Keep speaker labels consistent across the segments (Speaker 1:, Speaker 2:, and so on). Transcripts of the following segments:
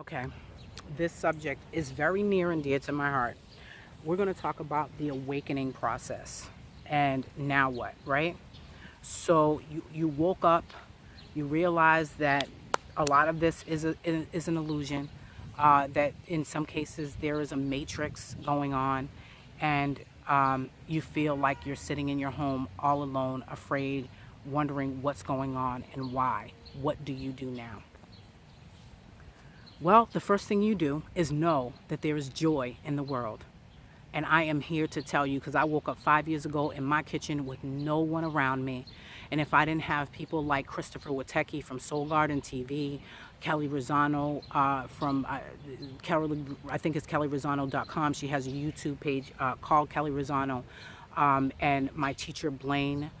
Speaker 1: Okay, this subject is very near and dear to my heart. We're going to talk about the awakening process and now what, right? So you woke up, you realize that a lot of this is an illusion, that in some cases there is a matrix going on, and you feel like you're sitting in your home all alone, afraid, wondering what's going on and why. What do you do now? Well, the first thing you do is know that there is joy in the world. And I am here to tell you, because I woke up 5 years ago in my kitchen with no one around me. And if I didn't have people like Christopher Witecki from Soul Garden TV, Kelly Rosano from Kelly, I think it's kellyrosano.com. She has a YouTube page called Kelly Rosano. And my teacher Blaine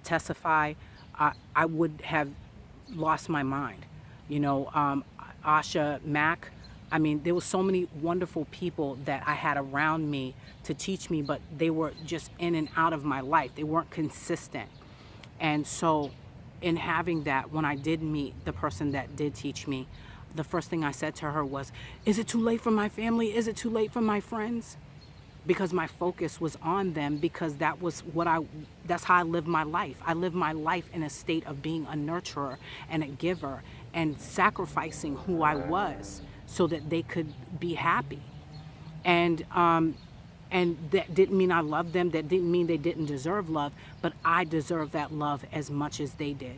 Speaker 1: Testify, I would have lost my mind. You know, Asha Mack. I mean, there were so many wonderful people that I had around me to teach me, but they were just in and out of my life. They weren't consistent. And so in having that, when I did meet the person that did teach me, the first thing I said to her was, is it too late for my family? Is it too late for my friends? Because my focus was on them, because that was that's how I lived my life. I lived my life in a state of being a nurturer and a giver and sacrificing who I was so that they could be happy. And that didn't mean I loved them. That didn't mean they didn't deserve love, but I deserve that love as much as they did.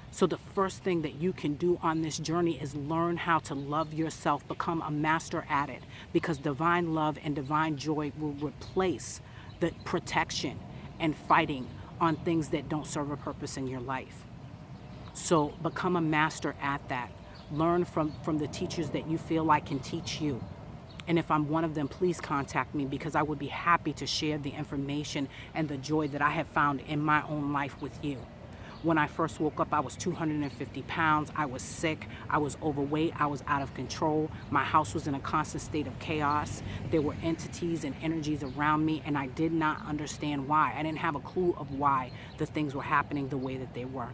Speaker 1: So the first thing that you can do on this journey is learn how to love yourself, become a master at it, because divine love and divine joy will replace the protection and fighting on things that don't serve a purpose in your life. So become a master at that. Learn from the teachers that you feel like can teach you. And if I'm one of them, please contact me, because I would be happy to share the information and the joy that I have found in my own life with you. When I first woke up, I was 250 pounds. I was sick. I was overweight. I was out of control. My house was in a constant state of chaos. There were entities and energies around me, and I did not understand why. I didn't have a clue of why the things were happening the way that they were.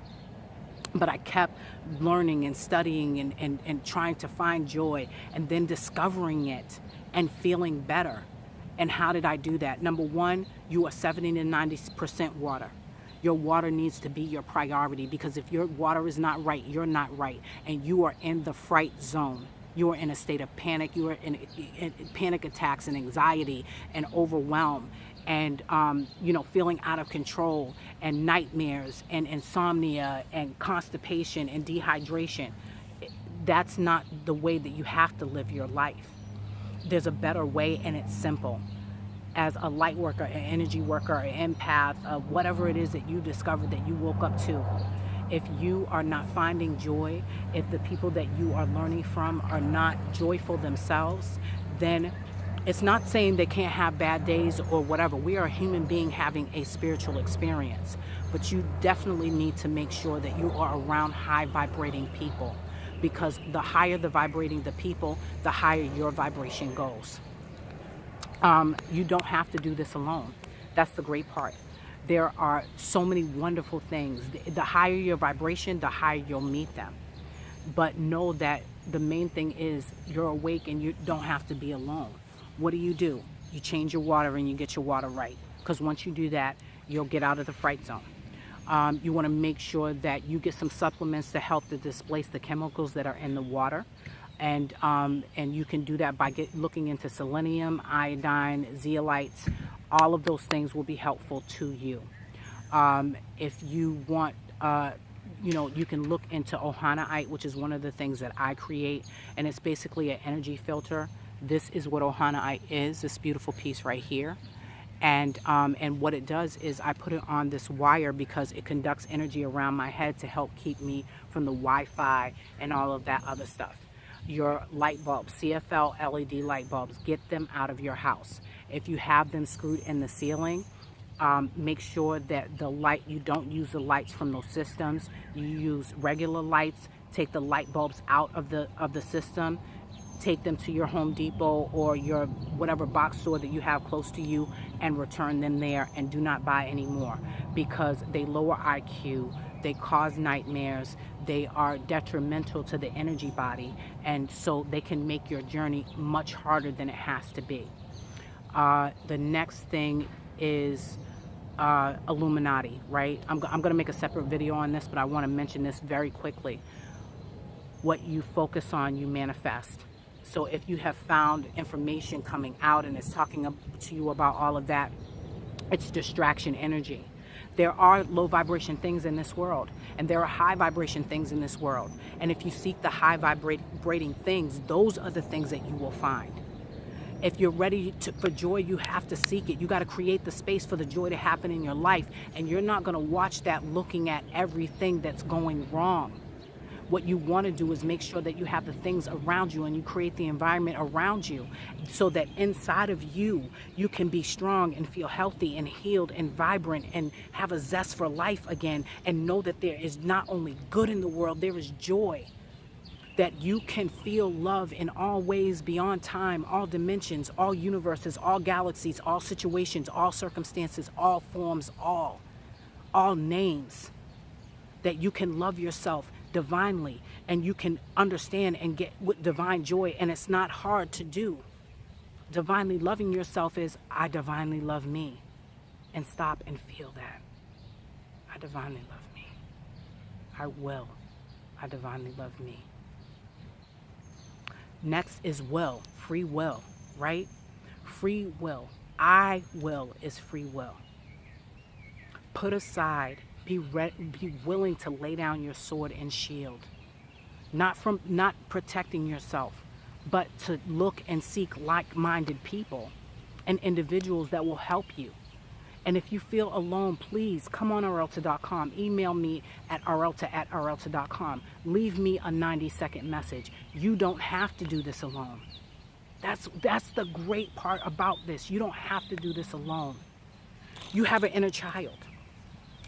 Speaker 1: But I kept learning and studying and trying to find joy, and then discovering it and feeling better. And how did I do that? Number one, you are 70 to 90% water. Your water needs to be your priority, because if your water is not right, you're not right, and you are in the fright zone. You are in a state of panic. You are in panic attacks and anxiety and overwhelm, and feeling out of control, and nightmares and insomnia and constipation and dehydration. That's not the way that you have to live your life. There's a better way, and it's simple. As a light worker, an energy worker, an empath, whatever it is that you discovered that you woke up to, if you are not finding joy, if the people that you are learning from are not joyful themselves, then it's not saying they can't have bad days or whatever. We are a human being having a spiritual experience, but you definitely need to make sure that you are around high vibrating people, because the higher the vibrating the people, the higher your vibration goes. You don't have to do this alone. That's the great part. There are so many wonderful things. The higher your vibration, the higher you'll meet them. But know that the main thing is you're awake, and you don't have to be alone. What do? You change your water, and you get your water right. Because once you do that, you'll get out of the fright zone. You want to make sure that you get some supplements to help to displace the chemicals that are in the water. And you can do that by looking into selenium, iodine, zeolites. All of those things will be helpful to you. If you want, you can look into ohanaite, which is one of the things that I create, and it's basically an energy filter. This is what ohanaite is, this beautiful piece right here. And what it does is I put it on this wire, because it conducts energy around my head to help keep me from the Wi-Fi and all of that other stuff. Your light bulbs, CFL LED light bulbs, get them out of your house. If you have them screwed in the ceiling, make sure that you don't use the lights from those systems. You use regular lights. Take the light bulbs out of the system. Take them to your Home Depot or your whatever box store that you have close to you, and return them there, and do not buy any more, because they lower IQ, they cause nightmares, they are detrimental to the energy body, and so they can make your journey much harder than it has to be. The next thing is Illuminati, right? I'm going to make a separate video on this, but I want to mention this very quickly. What you focus on, you manifest. So if you have found information coming out and it's talking to you about all of that, it's distraction energy. There are low vibration things in this world, and there are high vibration things in this world. And if you seek the high vibrating things, those are the things that you will find. If you're ready for joy, you have to seek it. You got to create the space for the joy to happen in your life. And you're not going to watch that looking at everything that's going wrong. What you want to do is make sure that you have the things around you and you create the environment around you so that inside of you, you can be strong and feel healthy and healed and vibrant and have a zest for life again, and know that there is not only good in the world, there is joy. That you can feel love in all ways, beyond time, all dimensions, all universes, all galaxies, all situations, all circumstances, all forms, all names. That you can love yourself divinely, and you can understand and get with divine joy, and it's not hard to do. Divinely loving yourself is, I divinely love me. And stop and feel that. I divinely love me. I divinely love me. Next is will, free will, right? Free will. I will is free will. Put aside, be willing to lay down your sword and shield. Not protecting yourself, but to look and seek like-minded people and individuals that will help you. And if you feel alone, please come on arlta.com. Email me at arlta@arlta.com. Leave me a 90-second message. You don't have to do this alone. That's the great part about this. You don't have to do this alone. You have an inner child.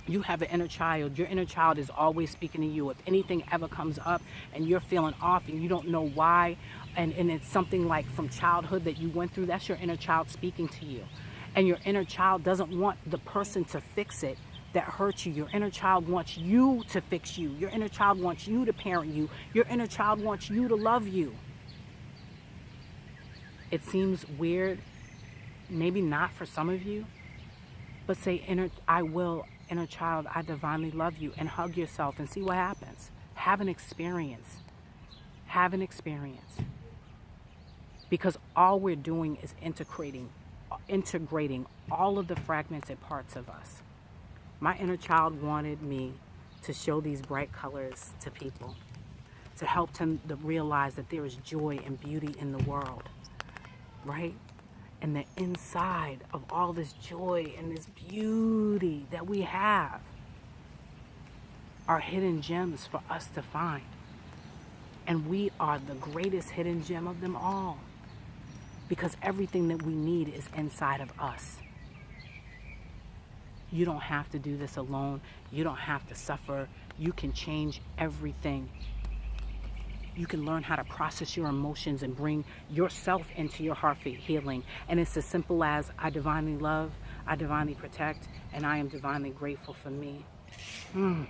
Speaker 1: You have an inner child. Your inner child is always speaking to you. If anything ever comes up and you're feeling off and you don't know why, and it's something like from childhood that you went through, that's your inner child speaking to you. And your inner child doesn't want the person to fix it that hurt you. Your inner child wants you to fix you. Your inner child wants you to parent you. Your inner child wants you to love you. It seems weird, maybe not for some of you, but say, inner child, I divinely love you, and hug yourself and see what happens. Have an experience. Have an experience. Because all we're doing is integrating all of the fragmented parts of us. My inner child wanted me to show these bright colors to people, to help them to realize that there is joy and beauty in the world, right? And the inside of all this joy and this beauty that we have are hidden gems for us to find. And we are the greatest hidden gem of them all. Because everything that we need is inside of us. You don't have to do this alone. You don't have to suffer. You can change everything. You can learn how to process your emotions and bring yourself into your heart healing. And it's as simple as, I divinely love, I divinely protect, and I am divinely grateful for me. And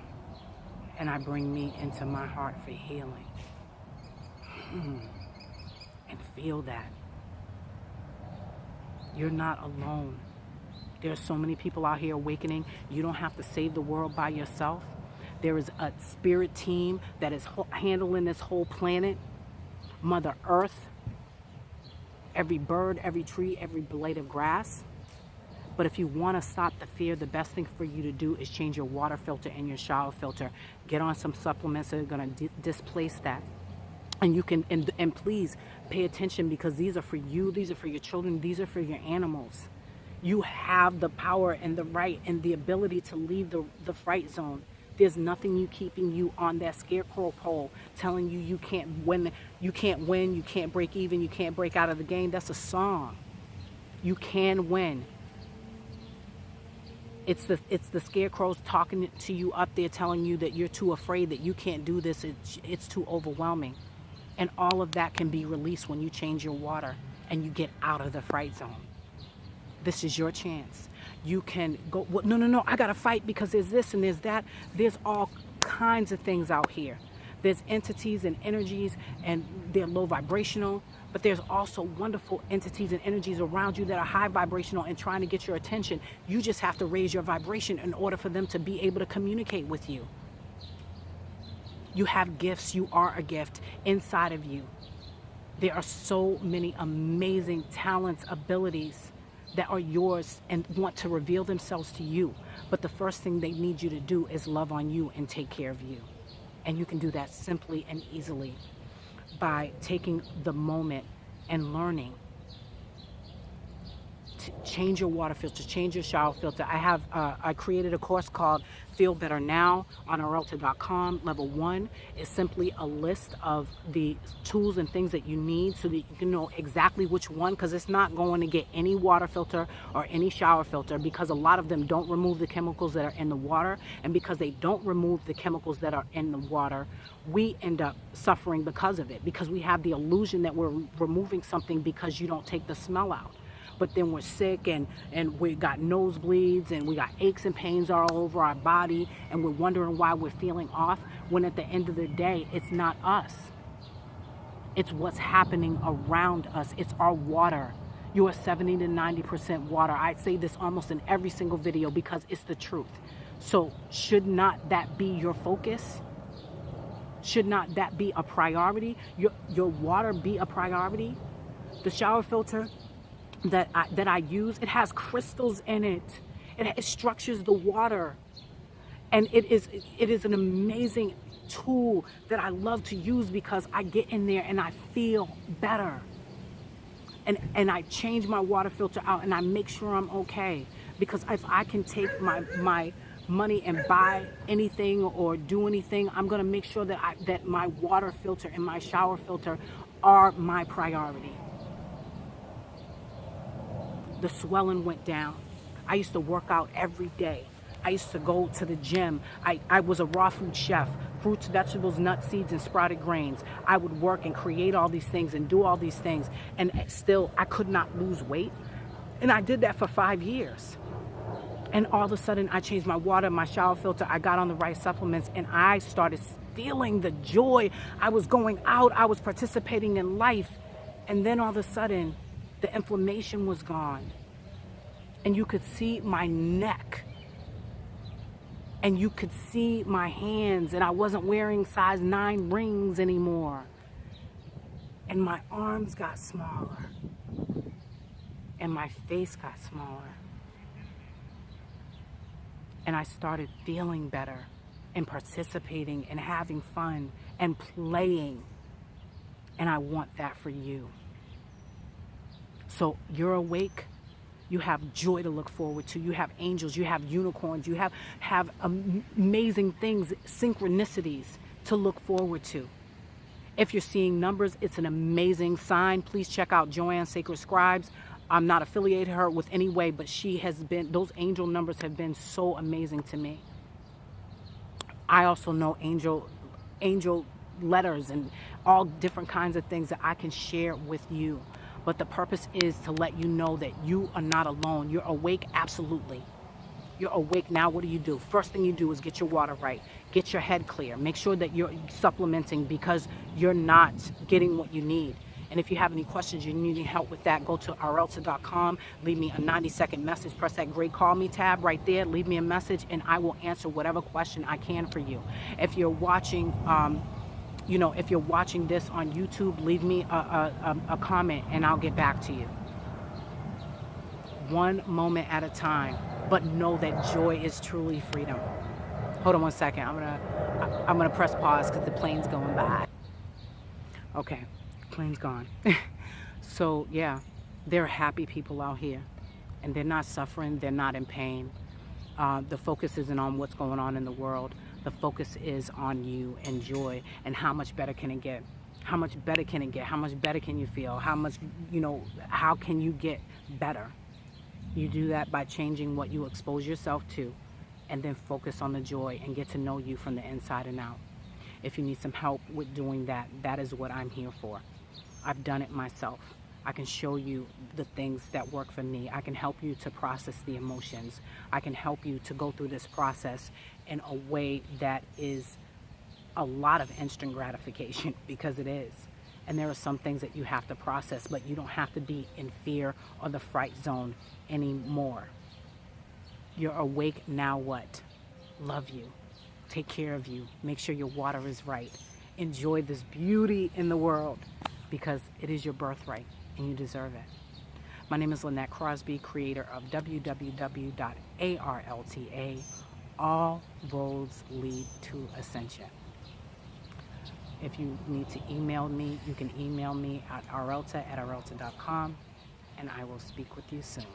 Speaker 1: I bring me into my heart for healing. And feel that. You're not alone. There are so many people out here awakening. You don't have to save the world by yourself. There is a spirit team that is handling this whole planet. Mother Earth. Every bird, every tree, every blade of grass. But if you want to stop the fear, the best thing for you to do is change your water filter and your shower filter. Get on some supplements that are going to displace that. And you can, and please pay attention, because these are for you, these are for your children, these are for your animals. You have the power and the right and the ability to leave the fright zone. There's nothing keeping you on that scarecrow pole, telling you you can't win, you can't break even, you can't break out of the game. That's a song. You can win. It's the scarecrows talking to you up there, telling you that you're too afraid, that you can't do this, it's too overwhelming. And all of that can be released when you change your water and you get out of the fright zone. This is your chance. You can go, well, no, I gotta fight because there's this and there's that. There's all kinds of things out here. There's entities and energies, and they're low vibrational, but there's also wonderful entities and energies around you that are high vibrational and trying to get your attention. You just have to raise your vibration in order for them to be able to communicate with you. You have gifts. You are a gift inside of you. There are so many amazing talents, abilities that are yours and want to reveal themselves to you. But the first thing they need you to do is love on you and take care of you. And you can do that simply and easily by taking the moment and learning to change your water filter, change your shower filter. I created a course called Feel Better Now on arlta.com. Level 1 is simply a list of the tools and things that you need so that you can know exactly which one, because it's not going to get any water filter or any shower filter, because a lot of them don't remove the chemicals that are in the water, and because they don't remove the chemicals that are in the water, we end up suffering because of it, because we have the illusion that we're removing something because you don't take the smell out. But then we're sick and we got nosebleeds and we got aches and pains all over our body, and we're wondering why we're feeling off, when at the end of the day, it's not us. It's what's happening around us. It's our water. You are 70 to 90% water. I say this almost in every single video because it's the truth. So should not that be your focus? Should not that be a priority? Your water be a priority? The shower filter that I use, it has crystals in it. It structures the water, and it is an amazing tool that I love to use because I get in there and I feel better, and I change my water filter out and I make sure I'm okay, because if I can take my money and buy anything or do anything, I'm gonna make sure that my water filter and my shower filter are my priority. The swelling went down. I used to work out every day. I used to go to the gym. I was a raw food chef. Fruits, vegetables, nuts, seeds, and sprouted grains. I would work and create all these things and do all these things. And still, I could not lose weight. And I did that for 5 years. And all of a sudden, I changed my water, my shower filter. I got on the right supplements, and I started feeling the joy. I was going out. I was participating in life. And then all of a sudden, the inflammation was gone, and you could see my neck, and you could see my hands, and I wasn't wearing size 9 rings anymore, and my arms got smaller, and my face got smaller, and I started feeling better and participating and having fun and playing, and I want that for you. So you're awake, you have joy to look forward to, you have angels, you have unicorns, you have amazing things, synchronicities to look forward to. If you're seeing numbers, it's an amazing sign. Please check out Joanne Sacred Scribes. I'm not affiliated her with any way, but she has been, those angel numbers have been so amazing to me. I also know angel letters and all different kinds of things that I can share with you. But the purpose is to let you know that you are not alone. You're awake, absolutely. You're awake now. What do? First thing you do is get your water right. Get your head clear. Make sure that you're supplementing because you're not getting what you need. And if you have any questions, you need help with that, go to arlta.com, leave me a 90-second message, press that gray call me tab right there, leave me a message, and I will answer whatever question I can for you. If you're watching, if you're watching this on YouTube, leave me a comment and I'll get back to you. One moment at a time, but know that joy is truly freedom. Hold on one second. I'm gonna press pause because the plane's going by. Okay, plane's gone. So yeah, there are happy people out here, and they're not suffering. They're not in pain. The focus isn't on what's going on in the world. The focus is on you and joy, and how much better can it get? How much better can it get? How much better can you feel? How much, how can you get better? You do that by changing what you expose yourself to, and then focus on the joy and get to know you from the inside and out. If you need some help with doing that, that is what I'm here for. I've done it myself. I can show you the things that work for me. I can help you to process the emotions. I can help you to go through this process in a way that is a lot of instant gratification, because it is. And there are some things that you have to process, but you don't have to be in fear or the fright zone anymore. You're awake now. What? Love you. Take care of you. Make sure your water is right. Enjoy this beauty in the world, because it is your birthright and you deserve it. My name is Lynette Crosby, creator of www.arlta. All roads lead to ascension. If you need to email me, you can email me at arlta@arlta.com, and I will speak with you soon.